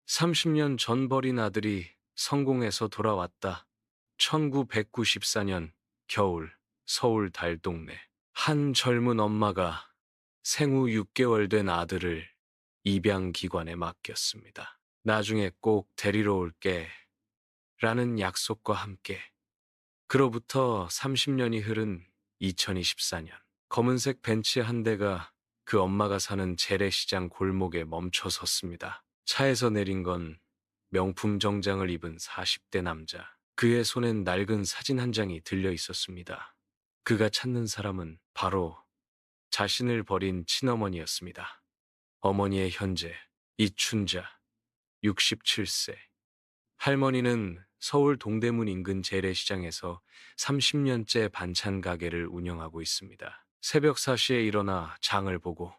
30년 전 버린 아들이 성공해서 돌아왔다. 1994년 겨울 서울 달동네. 한 젊은 엄마가 생후 6개월 된 아들을 입양기관에 맡겼습니다. 나중에 꼭 데리러 올게 라는 약속과 함께 그로부터 30년이 흐른 2024년 검은색 벤츠 한 대가 그 엄마가 사는 재래시장 골목에 멈춰 섰습니다. 차에서 내린 건 명품 정장을 입은 40대 남자. 그의 손엔 낡은 사진 한 장이 들려 있었습니다. 그가 찾는 사람은 바로 자신을 버린 친어머니였습니다. 어머니의 현재 이춘자 67세. 할머니는 서울 동대문 인근 재래시장에서 30년째 반찬 가게를 운영하고 있습니다. 새벽 4시에 일어나 장을 보고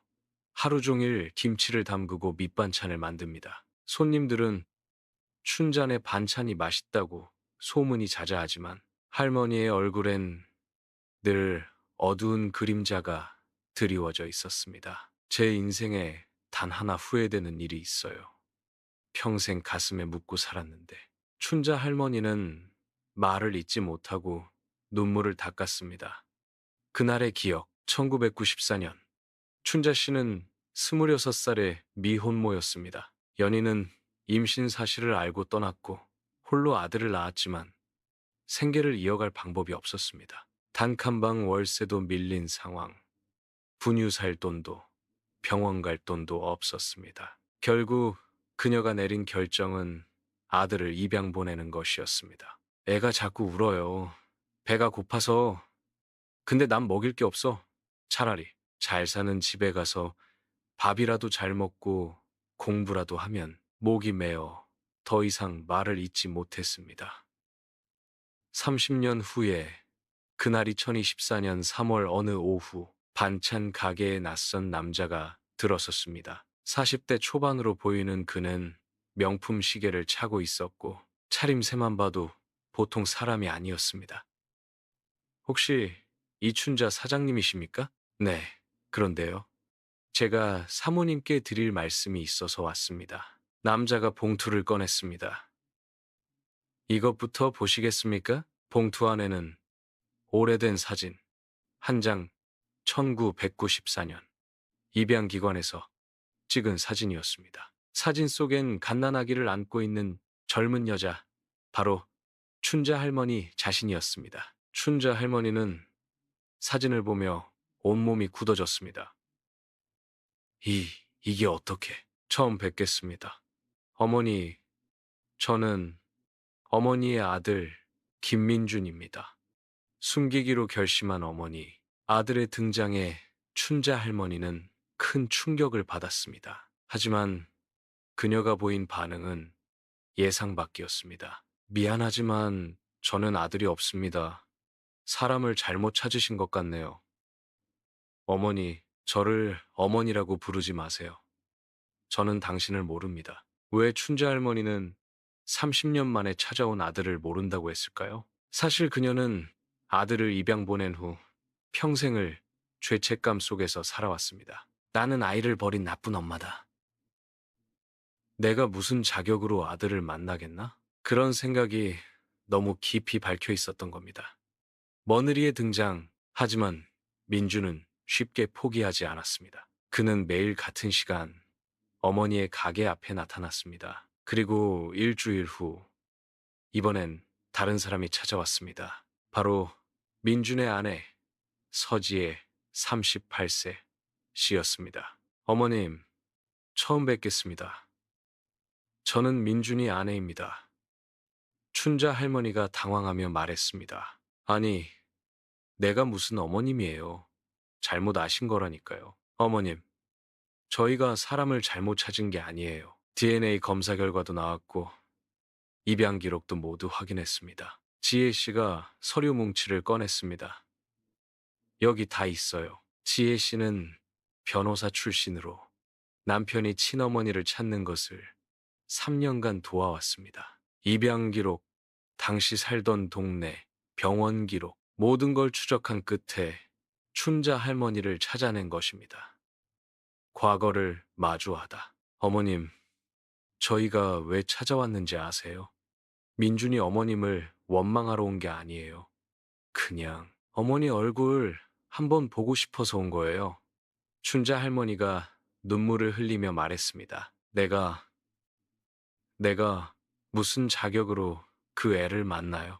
하루 종일 김치를 담그고 밑반찬을 만듭니다. 손님들은 춘잔의 반찬이 맛있다고 소문이 자자하지만 할머니의 얼굴엔 늘 어두운 그림자가 드리워져 있었습니다. 제 인생에 단 하나 후회되는 일이 있어요. 평생 가슴에 묻고 살았는데. 춘자 할머니는 말을 잇지 못하고 눈물을 닦았습니다. 그날의 기억, 1994년. 춘자 씨는 26살의 미혼모였습니다. 연희는 임신 사실을 알고 떠났고 홀로 아들을 낳았지만 생계를 이어갈 방법이 없었습니다. 단칸방 월세도 밀린 상황, 분유 살 돈도 병원 갈 돈도 없었습니다. 결국 그녀가 내린 결정은 아들을 입양 보내는 것이었습니다. 애가 자꾸 울어요. 배가 고파서. 근데 난 먹일 게 없어. 차라리 잘 사는 집에 가서 밥이라도 잘 먹고 공부라도 하면. 목이 메어 더 이상 말을 잇지 못했습니다. 30년 후에 그날 2024년 3월 어느 오후 반찬 가게에 낯선 남자가 들어섰습니다. 40대 초반으로 보이는 그는 명품 시계를 차고 있었고 차림새만 봐도 보통 사람이 아니었습니다. 혹시 이춘자 사장님이십니까? 네, 그런데요. 제가 사모님께 드릴 말씀이 있어서 왔습니다. 남자가 봉투를 꺼냈습니다. 이것부터 보시겠습니까? 봉투 안에는 오래된 사진 한 장, 1994년 입양기관에서 찍은 사진이었습니다. 사진 속엔 갓난아기를 안고 있는 젊은 여자, 바로 춘자 할머니 자신이었습니다. 춘자 할머니는 사진을 보며 온몸이 굳어졌습니다. 이게 어떻게? 처음 뵙겠습니다. 어머니, 저는 어머니의 아들 김민준입니다. 숨기기로 결심한 어머니, 아들의 등장에 춘자 할머니는 큰 충격을 받았습니다. 하지만 그녀가 보인 반응은 예상 밖이었습니다. 미안하지만 저는 아들이 없습니다. 사람을 잘못 찾으신 것 같네요. 어머니, 저를 어머니라고 부르지 마세요. 저는 당신을 모릅니다. 왜 춘자 할머니는 30년 만에 찾아온 아들을 모른다고 했을까요? 사실 그녀는 아들을 입양 보낸 후 평생을 죄책감 속에서 살아왔습니다. 나는 아이를 버린 나쁜 엄마다. 내가 무슨 자격으로 아들을 만나겠나? 그런 생각이 너무 깊이 박혀 있었던 겁니다. 며느리의 등장, 하지만 민주는 쉽게 포기하지 않았습니다. 그는 매일 같은 시간 어머니의 가게 앞에 나타났습니다. 그리고 일주일 후, 이번엔 다른 사람이 찾아왔습니다. 바로 민준의 아내, 서지혜 38세 씨였습니다. 어머님, 처음 뵙겠습니다. 저는 민준이 아내입니다. 춘자 할머니가 당황하며 말했습니다. 아니, 내가 무슨 어머님이에요. 잘못 아신 거라니까요. 어머님, 저희가 사람을 잘못 찾은 게 아니에요. DNA 검사 결과도 나왔고 입양 기록도 모두 확인했습니다. 지혜 씨가 서류 뭉치를 꺼냈습니다. 여기 다 있어요. 지혜 씨는 변호사 출신으로 남편이 친어머니를 찾는 것을 3년간 도와왔습니다. 입양 기록, 당시 살던 동네, 병원 기록, 모든 걸 추적한 끝에 춘자 할머니를 찾아낸 것입니다. 과거를 마주하다. 어머님, 저희가 왜 찾아왔는지 아세요? 민준이 어머님을 원망하러 온 게 아니에요. 그냥 어머니 얼굴 한번 보고 싶어서 온 거예요. 춘자 할머니가 눈물을 흘리며 말했습니다. 내가 무슨 자격으로 그 애를 만나요?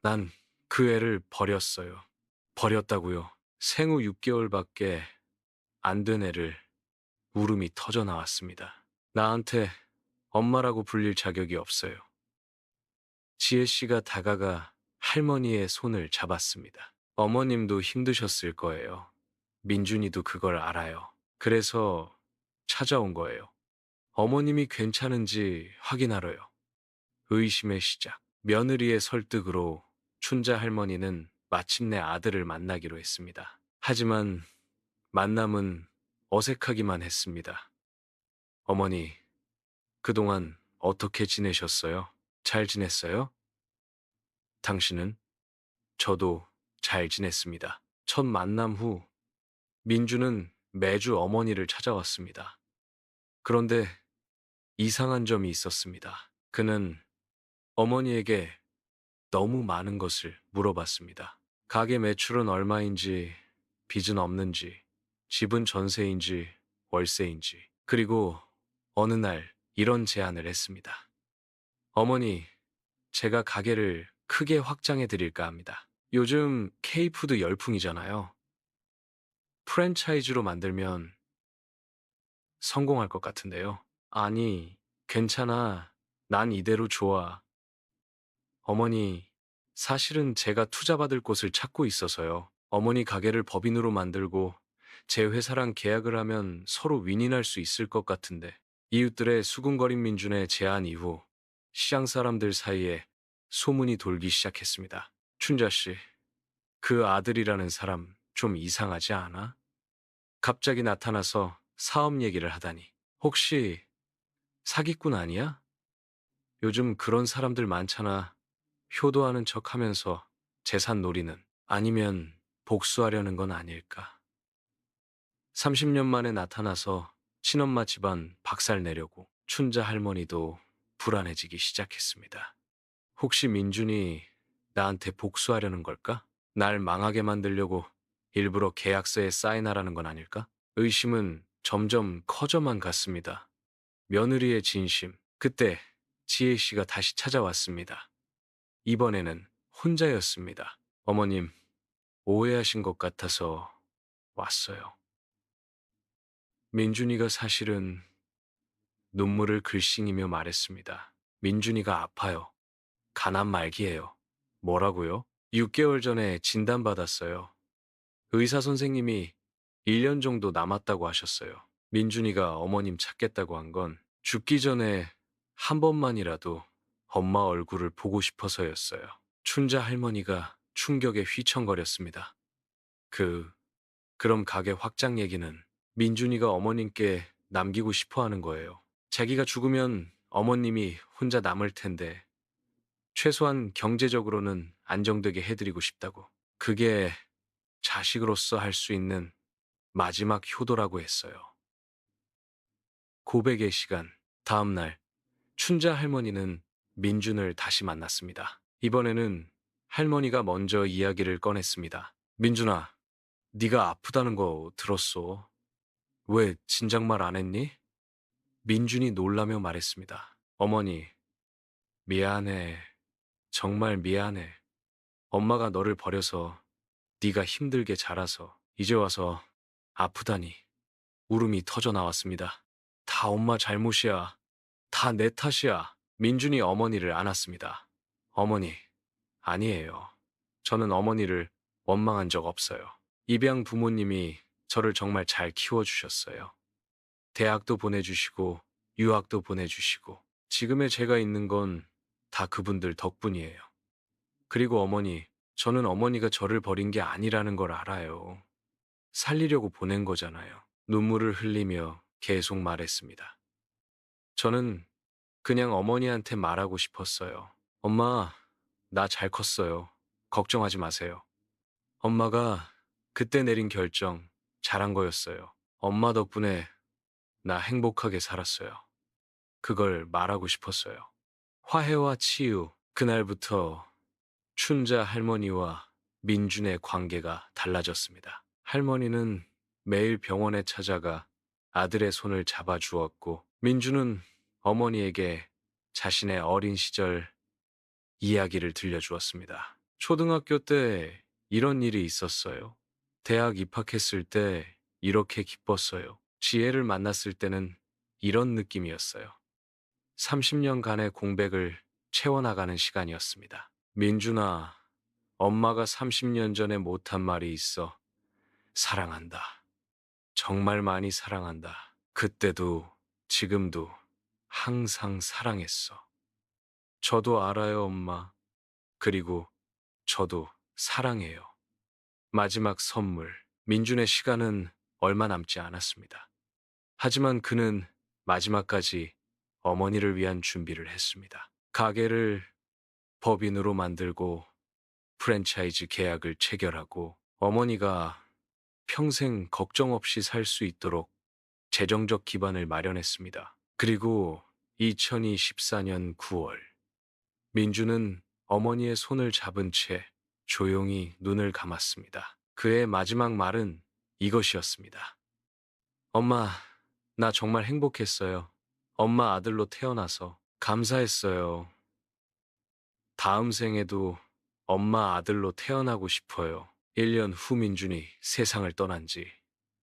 난 그 애를 버렸어요. 버렸다고요. 생후 6개월밖에 안 된 애를. 울음이 터져 나왔습니다. 나한테 엄마라고 불릴 자격이 없어요. 지혜 씨가 다가가 할머니의 손을 잡았습니다. 어머님도 힘드셨을 거예요. 민준이도 그걸 알아요. 그래서 찾아온 거예요. 어머님이 괜찮은지 확인하러요. 의심의 시작. 며느리의 설득으로 춘자 할머니는 마침내 아들을 만나기로 했습니다. 하지만 만남은 어색하기만 했습니다. 어머니, 그동안 어떻게 지내셨어요? 잘 지냈어요? 당신은? 저도 잘 지냈습니다. 첫 만남 후 민주는 매주 어머니를 찾아왔습니다. 그런데 이상한 점이 있었습니다. 그는 어머니에게 너무 많은 것을 물어봤습니다. 가게 매출은 얼마인지, 빚은 없는지, 집은 전세인지, 월세인지, 그리고 어느 날 이런 제안을 했습니다. 어머니, 제가 가게를 크게 확장해 드릴까 합니다. 요즘 K푸드 열풍이잖아요. 프랜차이즈로 만들면 성공할 것 같은데요. 아니, 괜찮아. 난 이대로 좋아. 어머니, 사실은 제가 투자받을 곳을 찾고 있어서요. 어머니 가게를 법인으로 만들고 제 회사랑 계약을 하면 서로 윈윈할 수 있을 것 같은데. 이웃들의 수군거린 민준의 제안 이후 시장 사람들 사이에 소문이 돌기 시작했습니다. 춘자 씨, 그 아들이라는 사람 좀 이상하지 않아? 갑자기 나타나서 사업 얘기를 하다니. 혹시 사기꾼 아니야? 요즘 그런 사람들 많잖아. 효도하는 척 하면서 재산 노리는. 아니면 복수하려는 건 아닐까. 30년 만에 나타나서 친엄마 집안 박살 내려고 춘자 할머니도 불안해지기 시작했습니다. 혹시 민준이 나한테 복수하려는 걸까? 날 망하게 만들려고 일부러 계약서에 사인하라는 건 아닐까? 의심은 점점 커져만 갔습니다. 며느리의 진심. 그때 지혜 씨가 다시 찾아왔습니다. 이번에는 혼자였습니다. 어머님, 오해하신 것 같아서 왔어요. 민준이가 사실은 눈물을 글썽이며 말했습니다. 민준이가 아파요. 간암 말기예요. 뭐라고요? 6개월 전에 진단받았어요. 의사 선생님이 1년 정도 남았다고 하셨어요. 민준이가 어머님 찾겠다고 한 건 죽기 전에 한 번만이라도 엄마 얼굴을 보고 싶어서였어요. 춘자 할머니가 충격에 휘청거렸습니다. 그럼 가게 확장 얘기는 민준이가 어머님께 남기고 싶어 하는 거예요. 자기가 죽으면 어머님이 혼자 남을 텐데 최소한 경제적으로는 안정되게 해드리고 싶다고. 그게 자식으로서 할 수 있는 마지막 효도라고 했어요. 고백의 시간. 다음 날 춘자 할머니는 민준을 다시 만났습니다. 이번에는 할머니가 먼저 이야기를 꺼냈습니다. 민준아, 네가 아프다는 거 들었어. 왜 진작 말 안 했니? 민준이 놀라며 말했습니다. 어머니, 미안해. 정말 미안해. 엄마가 너를 버려서 네가 힘들게 자라서 이제 와서 아프다니. 울음이 터져 나왔습니다. 다 엄마 잘못이야. 다 내 탓이야. 민준이 어머니를 안았습니다. 어머니, 아니에요. 저는 어머니를 원망한 적 없어요. 입양 부모님이 저를 정말 잘 키워주셨어요. 대학도 보내주시고, 유학도 보내주시고, 지금의 제가 있는 건 다 그분들 덕분이에요. 그리고 어머니, 저는 어머니가 저를 버린 게 아니라는 걸 알아요. 살리려고 보낸 거잖아요. 눈물을 흘리며 계속 말했습니다. 저는 그냥 어머니한테 말하고 싶었어요. 엄마, 나 잘 컸어요. 걱정하지 마세요. 엄마가 그때 내린 결정 잘한 거였어요. 엄마 덕분에 나 행복하게 살았어요. 그걸 말하고 싶었어요. 화해와 치유. 그날부터 춘자 할머니와 민준의 관계가 달라졌습니다. 할머니는 매일 병원에 찾아가 아들의 손을 잡아주었고, 민준은 어머니에게 자신의 어린 시절 이야기를 들려주었습니다. 초등학교 때 이런 일이 있었어요. 대학 입학했을 때 이렇게 기뻤어요. 지혜를 만났을 때는 이런 느낌이었어요. 30년간의 공백을 채워나가는 시간이었습니다. 민준아, 엄마가 30년 전에 못한 말이 있어. 사랑한다. 정말 많이 사랑한다. 그때도, 지금도 항상 사랑했어. 저도 알아요, 엄마. 그리고 저도 사랑해요. 마지막 선물. 민준의 시간은 얼마 남지 않았습니다. 하지만 그는 마지막까지 어머니를 위한 준비를 했습니다. 가게를 법인으로 만들고 프랜차이즈 계약을 체결하고 어머니가 평생 걱정 없이 살 수 있도록 재정적 기반을 마련했습니다. 그리고 2024년 9월, 민주는 어머니의 손을 잡은 채 조용히 눈을 감았습니다. 그의 마지막 말은 이것이었습니다. 엄마, 나 정말 행복했어요. 엄마 아들로 태어나서 감사했어요. 다음 생에도 엄마 아들로 태어나고 싶어요. 1년 후 민준이 세상을 떠난 지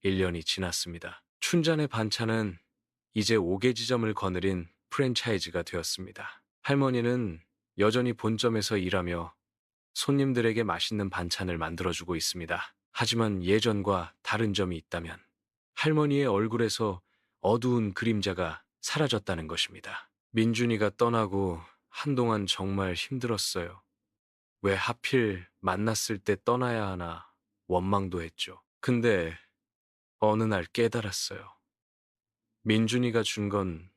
1년이 지났습니다. 춘잔의 반찬은 이제 5개 지점을 거느린 프랜차이즈가 되었습니다. 할머니는 여전히 본점에서 일하며 손님들에게 맛있는 반찬을 만들어주고 있습니다. 하지만 예전과 다른 점이 있다면 할머니의 얼굴에서 어두운 그림자가 사라졌다는 것입니다. 민준이가 떠나고 한동안 정말 힘들었어요. 왜 하필 만났을 때 떠나야 하나 원망도 했죠. 근데 어느 날 깨달았어요. 민준이가 준 건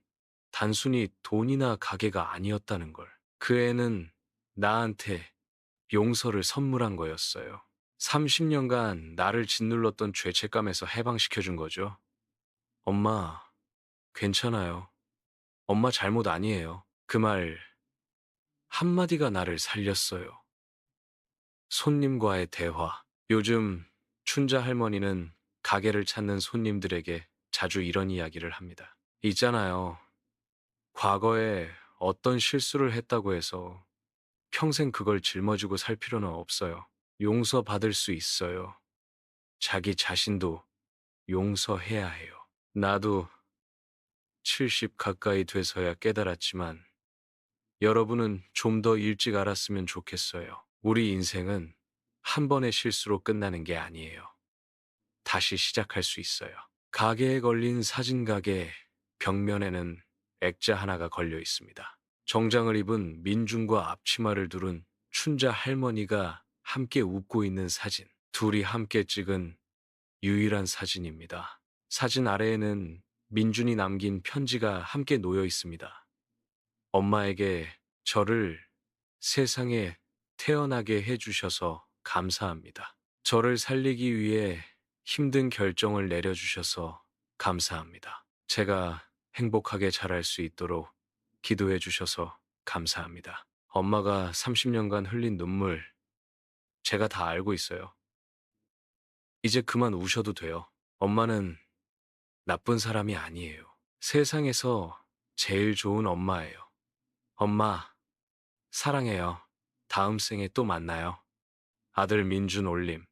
단순히 돈이나 가게가 아니었다는 걸. 그 애는 나한테 용서를 선물한 거였어요. 30년간 나를 짓눌렀던 죄책감에서 해방시켜준 거죠. 엄마, 괜찮아요. 엄마 잘못 아니에요. 그 말 한마디가 나를 살렸어요. 손님과의 대화. 요즘 춘자 할머니는 가게를 찾는 손님들에게 자주 이런 이야기를 합니다. 있잖아요. 과거에 어떤 실수를 했다고 해서 평생 그걸 짊어지고 살 필요는 없어요. 용서받을 수 있어요. 자기 자신도 용서해야 해요. 나도 70 가까이 돼서야 깨달았지만 여러분은 좀 더 일찍 알았으면 좋겠어요. 우리 인생은 한 번의 실수로 끝나는 게 아니에요. 다시 시작할 수 있어요. 가게에 걸린 사진 가게 벽면에는 액자 하나가 걸려 있습니다. 정장을 입은 민준과 앞치마를 두른 춘자 할머니가 함께 웃고 있는 사진. 둘이 함께 찍은 유일한 사진입니다. 사진 아래에는 민준이 남긴 편지가 함께 놓여 있습니다. 엄마에게 저를 세상에 태어나게 해주셔서 감사합니다. 저를 살리기 위해 힘든 결정을 내려주셔서 감사합니다. 제가 행복하게 자랄 수 있도록 기도해 주셔서 감사합니다. 엄마가 30년간 흘린 눈물, 제가 다 알고 있어요. 이제 그만 우셔도 돼요. 엄마는 나쁜 사람이 아니에요. 세상에서 제일 좋은 엄마예요. 엄마, 사랑해요. 다음 생에 또 만나요. 아들 민준 올림.